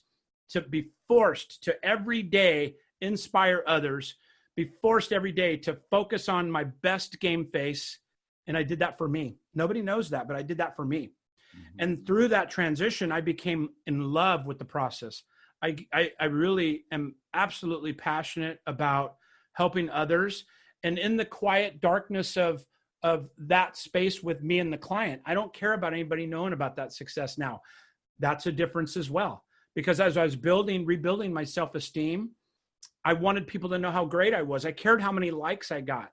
to be forced to every day inspire others, be forced every day to focus on my best game face. And I did that for me. Nobody knows that, but I did that for me. And through that transition, I became in love with the process. I really am absolutely passionate about helping others. And in the quiet darkness of that space with me and the client, I don't care about anybody knowing about that success now. That's a difference as well. Because as I was rebuilding my self-esteem, I wanted people to know how great I was. I cared how many likes I got.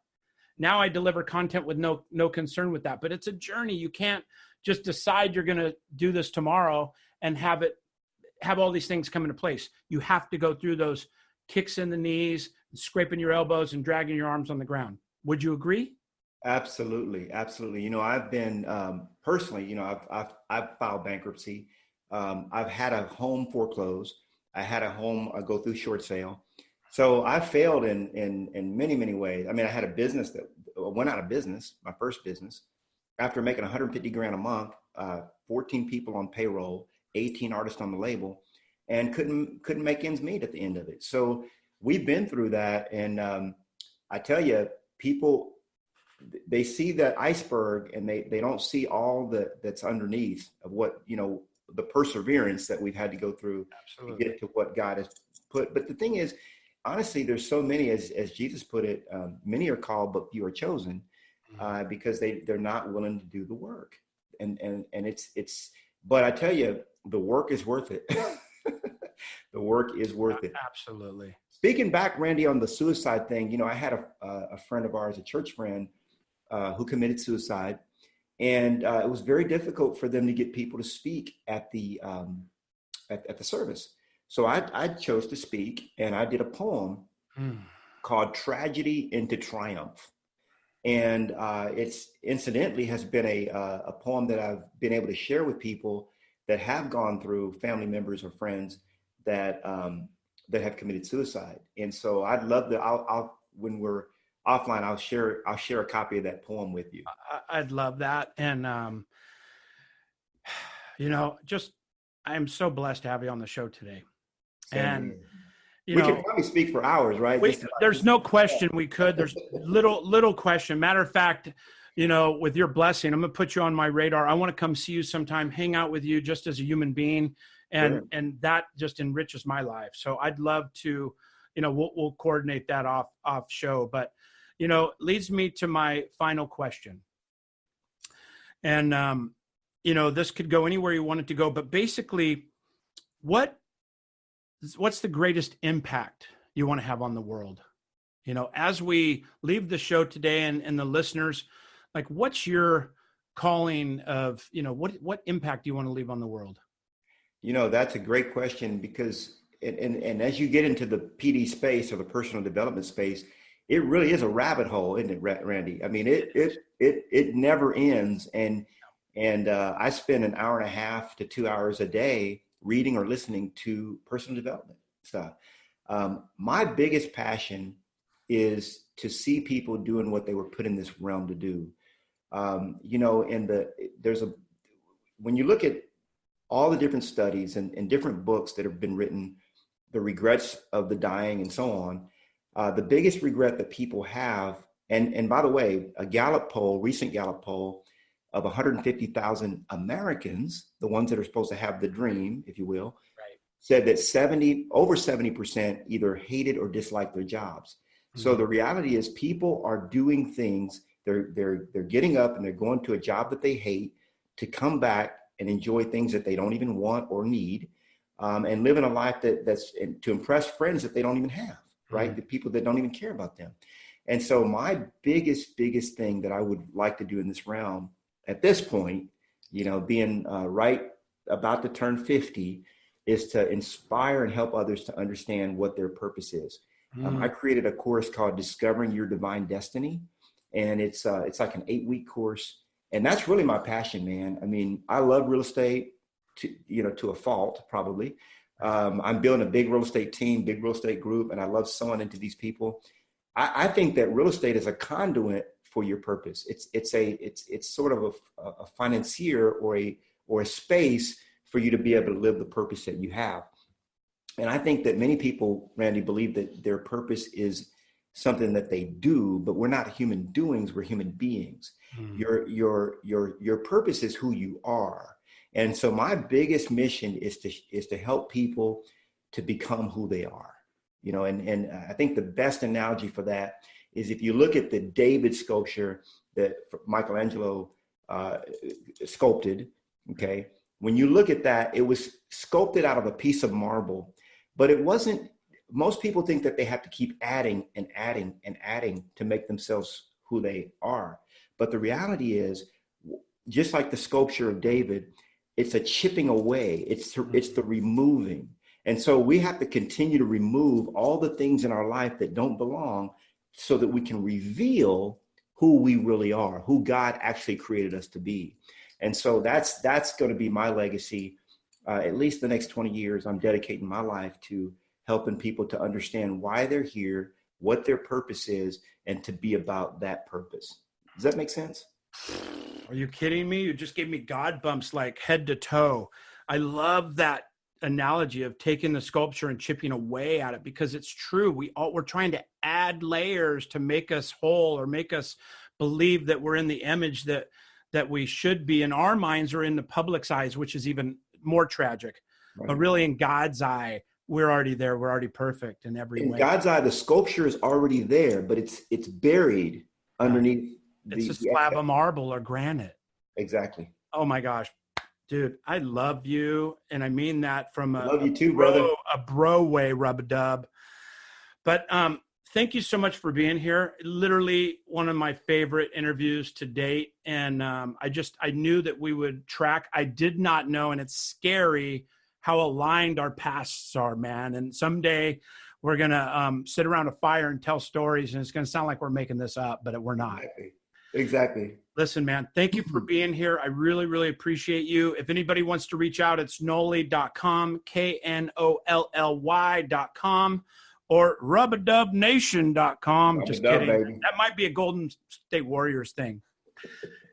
Now I deliver content with no concern with that. But it's a journey. You can't just decide you're going to do this tomorrow and have all these things come into place. You have to go through those kicks in the knees, scraping your elbows, and dragging your arms on the ground. Would you agree? Absolutely. Absolutely. I've been personally, I've filed bankruptcy. I've had a home foreclosed. I had a home go through short sale. So I failed in many, many ways. I mean, I had a business that went out of business, my first business, after making 150 grand a month, 14 people on payroll, 18 artists on the label, and couldn't make ends meet at the end of it. So we've been through that. And I tell you, people, they see that iceberg and they don't see all that's underneath of what, the perseverance that we've had to go through. Absolutely. To get to what God has put. But the thing is, honestly, there's so many, as Jesus put it, many are called, but few are chosen, because they're not willing to do the work. And it's, but I tell you, the work is worth it. The work is worth it. Absolutely. Speaking back, Randy, on the suicide thing, I had a friend of ours, a church friend, who committed suicide. And it was very difficult for them to get people to speak at the service. So I chose to speak, and I did a poem called Tragedy into Triumph. And it's incidentally has been a poem that I've been able to share with people that have gone through, family members or friends that have committed suicide. And so I'd love to, I'll when we're offline, I'll share a copy of that poem with you. I'd love that. And, I'm so blessed to have you on the show today. And, we could probably speak for hours, right? There's no question we could. There's little question. Matter of fact, with your blessing, I'm going to put you on my radar. I want to come see you sometime, hang out with you just as a human being. And that just enriches my life. So I'd love to, we'll coordinate that off show, but, leads me to my final question. And, this could go anywhere you want it to go, but basically what's the greatest impact you want to have on the world? As we leave the show today and the listeners, like, what's your calling of, what impact do you want to leave on the world? That's a great question, because, and as you get into the PD space, or the personal development space, it really is a rabbit hole, isn't it, Randy? I mean, it never ends. And I spend an hour and a half to 2 hours a day reading or listening to personal development stuff. My biggest passion is to see people doing what they were put in this realm to do. When you look at all the different studies and different books that have been written, the regrets of the dying and so on, the biggest regret that people have, and by the way, a recent Gallup poll of 150,000 Americans, the ones that are supposed to have the dream, if you will, right, said that over 70% either hated or disliked their jobs. Mm-hmm. So the reality is, people are doing things, they're getting up and they're going to a job that they hate to come back and enjoy things that they don't even want or need, and living a life that's to impress friends that they don't even have, right? Mm-hmm. The people that don't even care about them. And so my biggest thing that I would like to do in this realm at this point, being right about to turn 50, is to inspire and help others to understand what their purpose is. I created a course called Discovering Your Divine Destiny, and it's like an 8-week course. And that's really my passion, man. I mean, I love real estate to a fault, probably. I'm building a big real estate team, big real estate group, and I love sewing into these people. I think that real estate is a conduit for your purpose. It's sort of a financier or a space for you to be able to live the purpose that you have. And I think that many people, Randy, believe that their purpose is something that they do, but we're not human doings, we're human beings. Your purpose is who you are. And so my biggest mission is to help people to become who they are. And I think the best analogy for that is if you look at the David sculpture that Michelangelo sculpted, okay, when you look at that, it was sculpted out of a piece of marble, but it wasn't. Most people think that they have to keep adding and adding and adding to make themselves who they are. But the reality is, just like the sculpture of David, it's a chipping away. It's the removing. And so we have to continue to remove all the things in our life that don't belong so that we can reveal who we really are, who God actually created us to be. And so that's going to be my legacy. At least the next 20 years, I'm dedicating my life to helping people to understand why they're here, what their purpose is, and to be about that purpose. Does that make sense? Are you kidding me? You just gave me God bumps like head to toe. I love that analogy of taking the sculpture and chipping away at it, because it's true. We're trying to add layers to make us whole or make us believe that we're in the image that we should be in our minds or in the public's eyes, which is even more tragic. Right. But really in God's eye, we're already there. We're already perfect in every way. In God's eye, the sculpture is already there, but it's buried underneath. It's a slab of marble or granite. Exactly. Oh my gosh, dude, I love you. And I mean that from love you too, brother. A bro way, rub-a-dub. But thank you so much for being here. Literally one of my favorite interviews to date. And I knew that we would track. I did not know, and it's scary how aligned our pasts are, man. And someday we're going to sit around a fire and tell stories, and it's going to sound like we're making this up, but we're not. Exactly. Listen, man, thank you for being here. I really, really appreciate you. If anybody wants to reach out, it's knolly.com, KNOLLY.com, or rubadubnation.com. Just kidding. Baby. That might be a Golden State Warriors thing.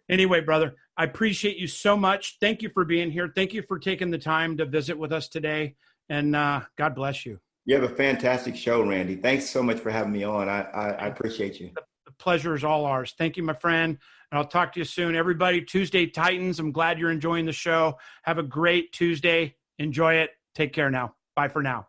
Anyway, brother, I appreciate you so much. Thank you for being here. Thank you for taking the time to visit with us today. And God bless you. You have a fantastic show, Randy. Thanks so much for having me on. I appreciate you. The pleasure is all ours. Thank you, my friend. And I'll talk to you soon. Everybody, Tuesday Titans, I'm glad you're enjoying the show. Have a great Tuesday. Enjoy it. Take care now. Bye for now.